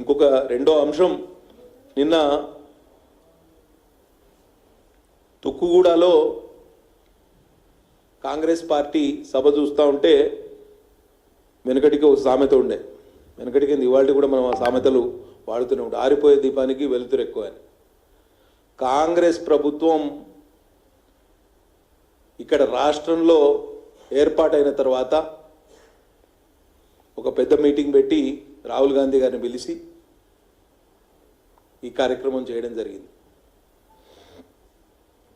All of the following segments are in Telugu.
ఇంకొక రెండో అంశం, నిన్న తుక్కుగూడలో కాంగ్రెస్ పార్టీ సభ చూస్తూ ఉంటే వెనకటికి ఒక సామెత ఉండే, వెనకటికి ఇవాళ కూడా మనం ఆ సామెతలు వాడుతూనే ఉంటాం, ఆరిపోయే దీపానికి వెలుతురు ఎక్కువ అని. కాంగ్రెస్ ప్రభుత్వం ఇక్కడ రాష్ట్రంలో ఏర్పాటైన తర్వాత ఒక పెద్ద మీటింగ్ పెట్టి రాహుల్ గాంధీ గారిని పిలిచి ఈ కార్యక్రమం చేయడం జరిగింది.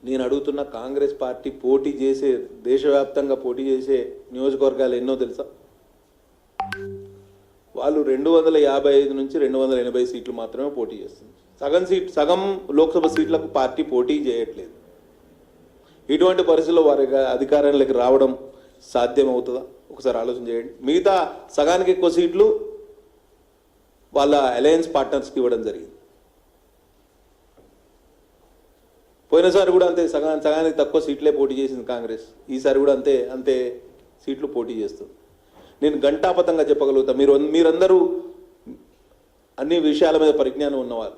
నేను అడుగుతున్న, కాంగ్రెస్ పార్టీ పోటీ చేసే, దేశవ్యాప్తంగా పోటీ చేసే నియోజకవర్గాలు ఎన్నో తెలుసా? వాళ్ళు 255 నుంచి 280 సీట్లు మాత్రమే పోటీ చేస్తుంది. సగం లోక్సభ సీట్లకు పార్టీ పోటీ చేయట్లేదు. ఇటువంటి పరిస్థితుల్లో వారి అధికారంలోకి రావడం సాధ్యమవుతుందా? ఒకసారి ఆలోచన చేయండి. మిగతా సగానికి ఎక్కువ సీట్లు వాళ్ళ అలయన్స్ పార్ట్నర్స్కి ఇవ్వడం జరిగింది. పోయినసారి కూడా అంతే, సగానికి తక్కువ సీట్లే పోటీ చేసింది కాంగ్రెస్. ఈసారి కూడా అంతే సీట్లు పోటీ చేస్తుంది. నేను ఘంటాపథంగా చెప్పగలుగుతా, మీరందరూ అన్ని విషయాల మీద పరిజ్ఞానం ఉన్నవారు.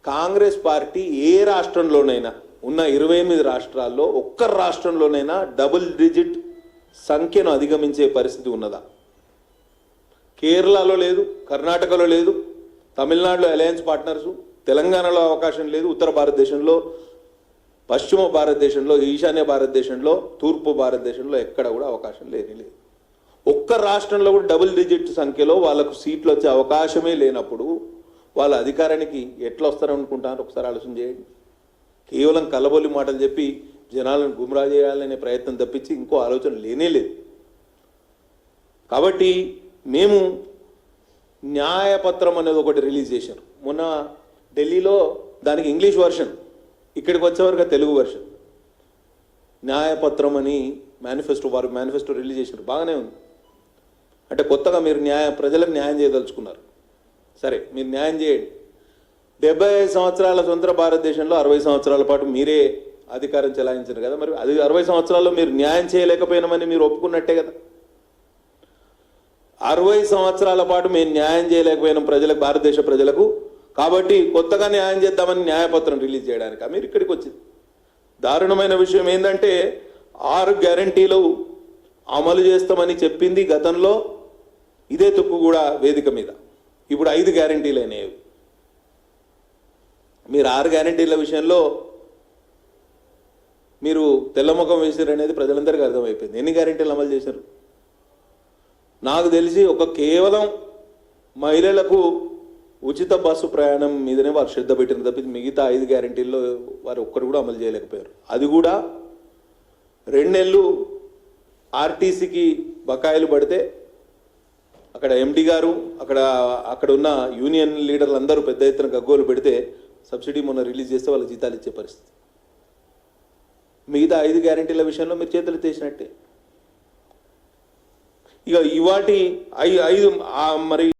కాంగ్రెస్ పార్టీ ఏ రాష్ట్రంలోనైనా, ఉన్న 28 రాష్ట్రాల్లో ఒక్క రాష్ట్రంలోనైనా డబుల్ డిజిట్ సంఖ్యను అధిగమించే పరిస్థితి ఉన్నదా? కేరళలో లేదు, కర్ణాటకలో లేదు, తమిళనాడులో అలయన్స్ పార్ట్నర్సు, తెలంగాణలో అవకాశం లేదు, ఉత్తర భారతదేశంలో, పశ్చిమ భారతదేశంలో, ఈశాన్య భారతదేశంలో, తూర్పు భారతదేశంలో ఎక్కడ కూడా అవకాశం లేదు. ఒక్క రాష్ట్రంలో కూడా డబుల్ డిజిట్ సంఖ్యలో వాళ్ళకు సీట్లు వచ్చే అవకాశమే లేనప్పుడు వాళ్ళ అధికారానికి ఎట్లా వస్తారనుకుంటారు? ఒకసారి ఆలోచన చేయండి. కేవలం కల్లబొల్లి మాటలు చెప్పి జనాలను గుమ్రా చేయాలనే ప్రయత్నం తప్పించి ఇంకో ఆలోచన లేనే లేదు. కాబట్టి మేము న్యాయపత్రం అనేది ఒకటి రిలీజ్ చేశారు మొన్న ఢిల్లీలో. దానికి ఇంగ్లీష్ వర్షన్, ఇక్కడికి వచ్చేవరకు తెలుగు వర్షన్. న్యాయపత్రం అని మేనిఫెస్టో రిలీజ్ చేశారు. బాగానే ఉంది. అంటే కొత్తగా మీరు ప్రజలకు న్యాయం చేయదలుచుకున్నారు. సరే, మీరు న్యాయం చేయండి. 75 సంవత్సరాల స్వతంత్ర భారతదేశంలో 60 సంవత్సరాల పాటు మీరే అధికారం చెలాయించారు కదా, మరి అది 60 సంవత్సరాల్లో మీరు న్యాయం చేయలేకపోయినామని మీరు ఒప్పుకున్నట్టే కదా. 60 సంవత్సరాల పాటు మేము న్యాయం చేయలేకపోయినాం భారతదేశ ప్రజలకు, కాబట్టి కొత్తగా న్యాయం చేద్దామని న్యాయపత్రం రిలీజ్ చేయడానికి మీరు ఇక్కడికి వచ్చింది. దారుణమైన విషయం ఏంటంటే 6 గ్యారంటీలు అమలు చేస్తామని చెప్పింది గతంలో ఇదే తుక్కుగూడ వేదిక మీద. ఇప్పుడు 5 గ్యారంటీలు అయినాయి. మీరు 6 గ్యారంటీల విషయంలో మీరు తెల్లముఖం వేసారు అనేది ప్రజలందరికీ అర్థమైపోయింది. ఎన్ని గ్యారంటీలు అమలు చేశారు? నాకు తెలిసి కేవలం మహిళలకు ఉచిత బస్సు ప్రయాణం మీదనే వారు శ్రద్ధ పెట్టిన తప్పించి మిగతా 5 గ్యారంటీల్లో వారు ఒక్కరు కూడా అమలు చేయలేకపోయారు. అది కూడా 2 నెలలు ఆర్టీసీకి బకాయిలు పడితే అక్కడ ఎండి గారు, అక్కడ ఉన్న యూనియన్ లీడర్లు అందరూ పెద్ద ఎత్తున గగ్గోలు పెడితే సబ్సిడీ మొన్న రిలీజ్ చేస్తే వాళ్ళకి జీతాలు ఇచ్చే పరిస్థితి. మిగతా 5 గ్యారంటీల విషయంలో మీరు చేతులు తీసినట్టే. ఇక ఇవాటి 5 మరి